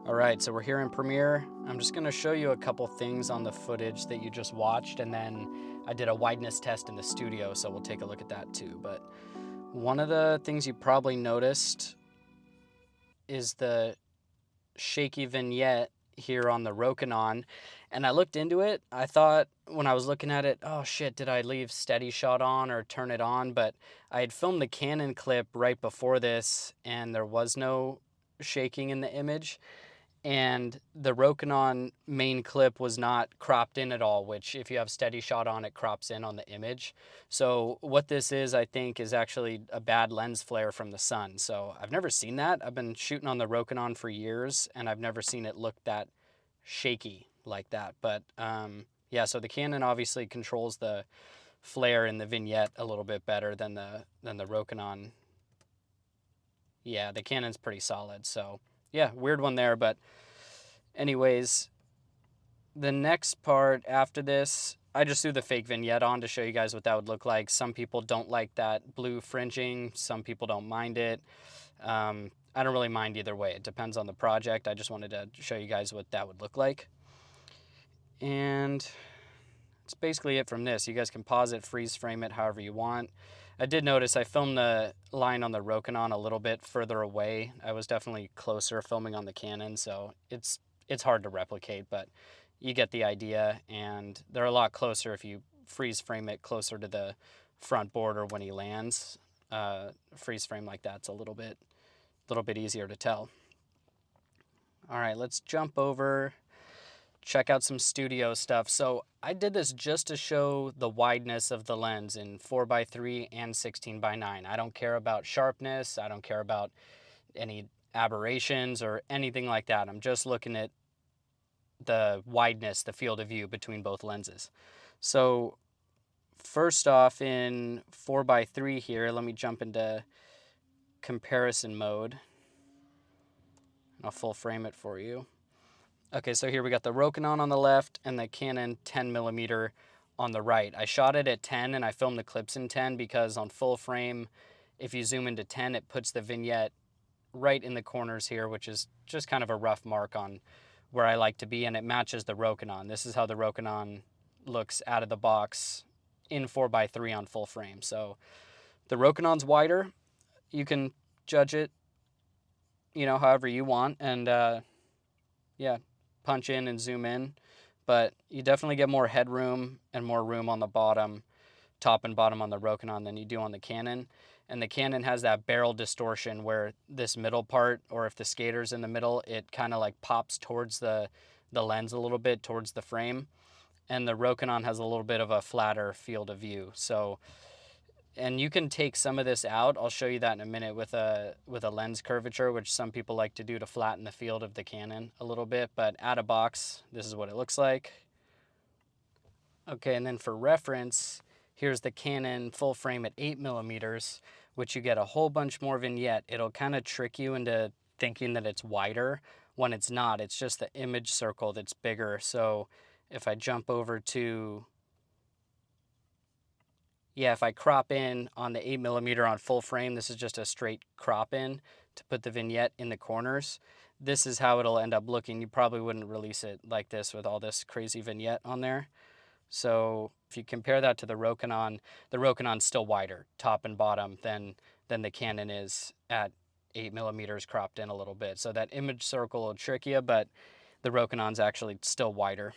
All right, so we're here in Premiere. I'm just gonna show you a couple things on the footage that you just watched, and then I did a wideness test in the studio, so we'll take a look at that too. But one of the things you probably noticed is the shaky vignette here on the Rokinon. And I looked into it. I thought when I was looking at it, oh shit, did I leave steady shot on or turn it on? But I had filmed the Canon clip right before this and there was no shaking in the image. And the Rokinon main clip was not cropped in at all, which if you have steady shot on, it crops in on the image. So what this is, I think, is actually a bad lens flare from the sun. So I've never seen that. I've been shooting on the Rokinon for years, and I've never seen it look that shaky like that. But yeah, so the Canon obviously controls the flare in the vignette a little bit better than the Rokinon. Yeah, the Canon's pretty solid. So yeah, weird one there, but anyways, the next part after this, I just threw the fake vignette on to show you guys what that would look like. Some people don't like that blue fringing. Some people don't mind it. I don't really mind either way. It depends on the project. I just wanted to show you guys what that would look like. And that's basically it from this. You guys can pause it, freeze frame it however you want. I did notice I filmed the line on the Rokinon a little bit further away. I was definitely closer filming on the Canon, so it's hard to replicate, but you get the idea, and they're a lot closer if you freeze frame it closer to the front border when he lands. Freeze frame like that's a little bit easier to tell. All right, let's jump over, check out some studio stuff. So I did this just to show the wideness of the lens in 4x3 and 16x9. I don't care about sharpness. I don't care about any aberrations or anything like that. I'm just looking at the wideness, the field of view between both lenses. So first off, in 4x3 here, let me jump into comparison mode. I'll full frame it for you. Okay, so here we got the Rokinon on the left and the Canon 10mm on the right. I shot it at 10 and I filmed the clips in 10 because on full frame, if you zoom into 10, it puts the vignette right in the corners here, which is just kind of a rough mark on where I like to be, and it matches the Rokinon. This is how the Rokinon looks out of the box in 4x3 on full frame. So the Rokinon's wider. You can judge it, however you want, and yeah, punch in and zoom in, but you definitely get more headroom and more room on the bottom, top and bottom on the Rokinon than you do on the Canon. And the Canon has that barrel distortion where this middle part, or if the skater's in the middle, it kind of like pops towards the lens a little bit, towards the frame. And the Rokinon has a little bit of a flatter field of view. So, and you can take some of this out. I'll show you that in a minute with a lens curvature, which some people like to do to flatten the field of the Canon a little bit. But out of box, this is what it looks like. Okay, and then for reference, here's the Canon full frame at 8mm, which you get a whole bunch more vignette. It'll kind of trick you into thinking that it's wider when it's not. It's just the image circle that's bigger. So if I jump over to, yeah, if I crop in on the 8mm on full frame, this is just a straight crop in to put the vignette in the corners. This is how it'll end up looking. You probably wouldn't release it like this with all this crazy vignette on there. So if you compare that to the Rokinon's still wider, top and bottom, than the Canon is at 8mm cropped in a little bit. So that image circle will trick you, but the Rokinon's actually still wider.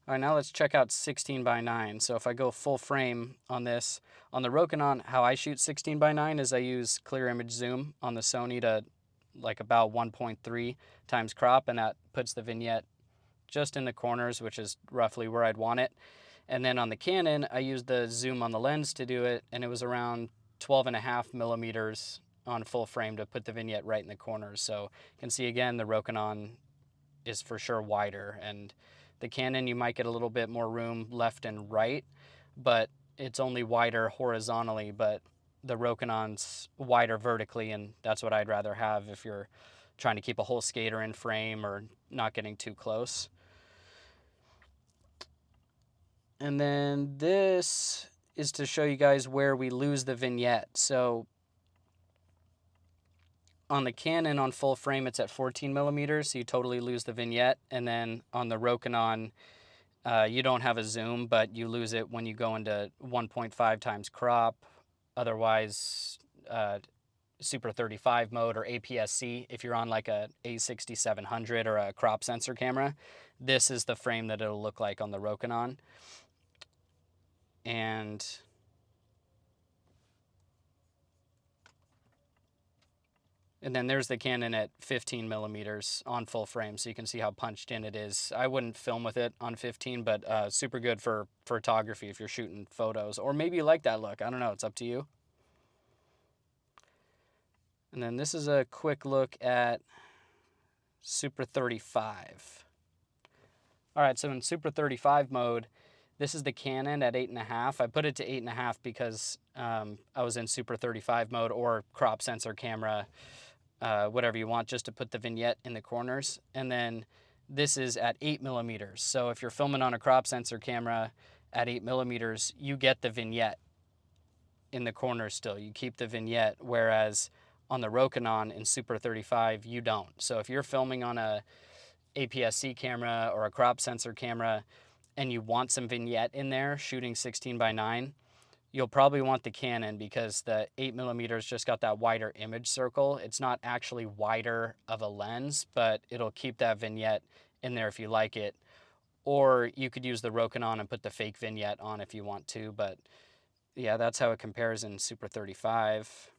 All right, now let's check out 16x9. So if I go full frame on this, on the Rokinon, how I shoot 16x9 is I use clear image zoom on the Sony to like about 1.3 times crop, and that puts the vignette just in the corners, which is roughly where I'd want it. And then on the Canon, I used the zoom on the lens to do it, and it was around 12.5mm on full frame to put the vignette right in the corners. So you can see again, the Rokinon is for sure wider, and the Canon, you might get a little bit more room left and right, but it's only wider horizontally, but the Rokinon's wider vertically, and that's what I'd rather have if you're trying to keep a whole skater in frame or not getting too close. And then this is to show you guys where we lose the vignette. So On the Canon on full frame, it's at 14mm, so you totally lose the vignette. And then on the Rokinon, you don't have a zoom, but you lose it when you go into 1.5 times crop. Otherwise, Super 35 mode or APS-C, if you're on like a A6700 or a crop sensor camera, this is the frame that it'll look like on the Rokinon. And then there's the Canon at 15mm on full frame, so you can see how punched in it is. I wouldn't film with it on 15, but super good for photography if you're shooting photos. Or maybe you like that look. I don't know. It's up to you. And then this is a quick look at Super 35. All right, so in Super 35 mode, this is the Canon at 8.5. I put it to 8.5 because I was in Super 35 mode, or crop sensor camera, whatever you want, just to put the vignette in the corners. And then this is at 8mm. So if you're filming on a crop sensor camera at 8mm, you get the vignette in the corners still. You keep the vignette, whereas on the Rokinon in Super 35, you don't. So if you're filming on a APS-C camera or a crop sensor camera and you want some vignette in there shooting 16:9, you'll probably want the Canon, because the 8mm just got that wider image circle. It's not actually wider of a lens, but it'll keep that vignette in there if you like it. Or you could use the Rokinon and put the fake vignette on if you want to. But yeah, that's how it compares in Super 35.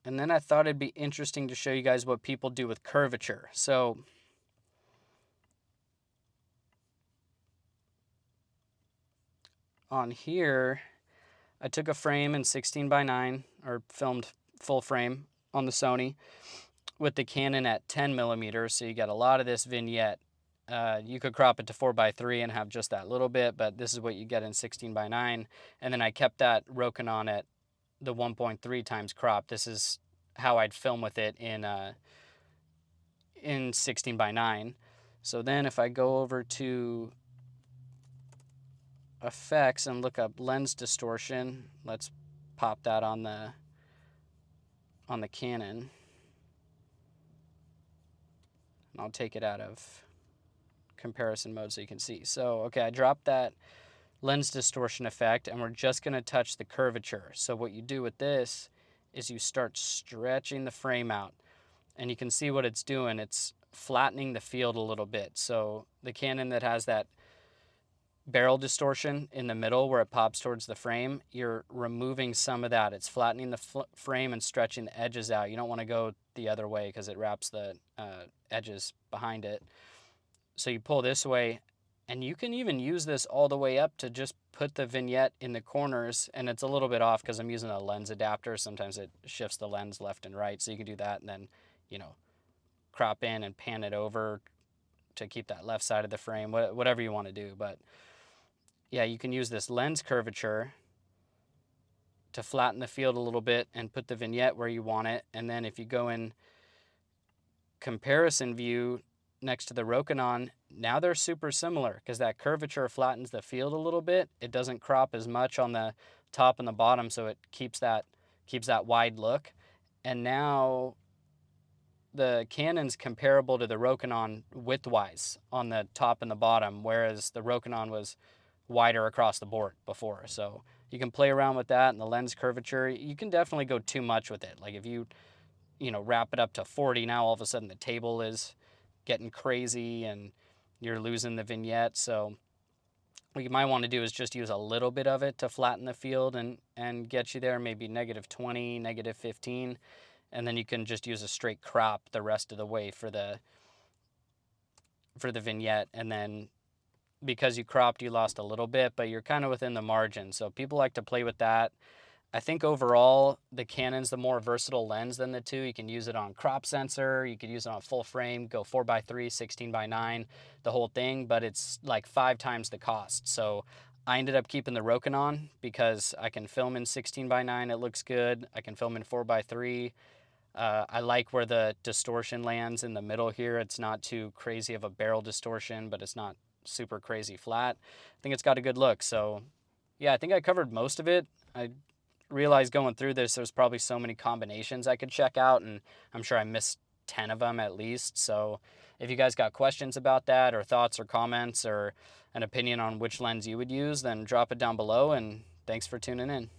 And then I thought it'd be interesting to show you guys what people do with curvature. So on here, I took a frame in 16:9, or filmed full frame on the Sony with the Canon at 10mm, so you get a lot of this vignette. You could crop it to 4:3 and have just that little bit, but this is what you get in 16:9. And then I kept that Rokinon at the 1.3 times crop. This is how I'd film with it in 16:9. So then if I go over to effects and look up lens distortion, let's pop that on the Canon. And I'll take it out of comparison mode so you can see. So, okay, I dropped that lens distortion effect, and we're just going to touch the curvature. So what you do with this is you start stretching the frame out, and you can see what it's doing. It's flattening the field a little bit. So the Canon that has that barrel distortion in the middle where it pops towards the frame, you're removing some of that. It's flattening the frame and stretching the edges out. You don't want to go the other way because it wraps the edges behind it. So you pull this way, and you can even use this all the way up to just put the vignette in the corners. And it's a little bit off because I'm using a lens adapter. Sometimes it shifts the lens left and right. So you can do that and then, crop in and pan it over to keep that left side of the frame, whatever you want to do. But yeah, you can use this lens curvature to flatten the field a little bit and put the vignette where you want it. And then if you go in comparison view next to the Rokinon, now they're super similar because that curvature flattens the field a little bit. It doesn't crop as much on the top and the bottom, so it keeps that wide look. And now the Canon's comparable to the Rokinon widthwise on the top and the bottom, whereas the Rokinon was wider across the board before. So you can play around with that and the lens curvature. You can definitely go too much with it. Like if you wrap it up to 40, now all of a sudden the table is getting crazy and you're losing the vignette. So what you might want to do is just use a little bit of it to flatten the field and get you there, maybe -20, -15. And then you can just use a straight crop the rest of the way for the vignette. And then because you cropped, you lost a little bit, but you're kind of within the margin. So people like to play with that. I think overall, the Canon's the more versatile lens than the two. You can use it on crop sensor, you could use it on full frame, go 4:3, 16:9, the whole thing, but it's like 5 times the cost. So I ended up keeping the Rokinon because I can film in 16:9, it looks good. I can film in 4:3. I like where the distortion lands in the middle here. It's not too crazy of a barrel distortion, but it's not super crazy flat. I think it's got a good look. So yeah, I think I covered most of it. I realized going through this, there's probably so many combinations I could check out, and I'm sure I missed 10 of them at least. So if you guys got questions about that, or thoughts or comments, or an opinion on which lens you would use, then drop it down below, and thanks for tuning in.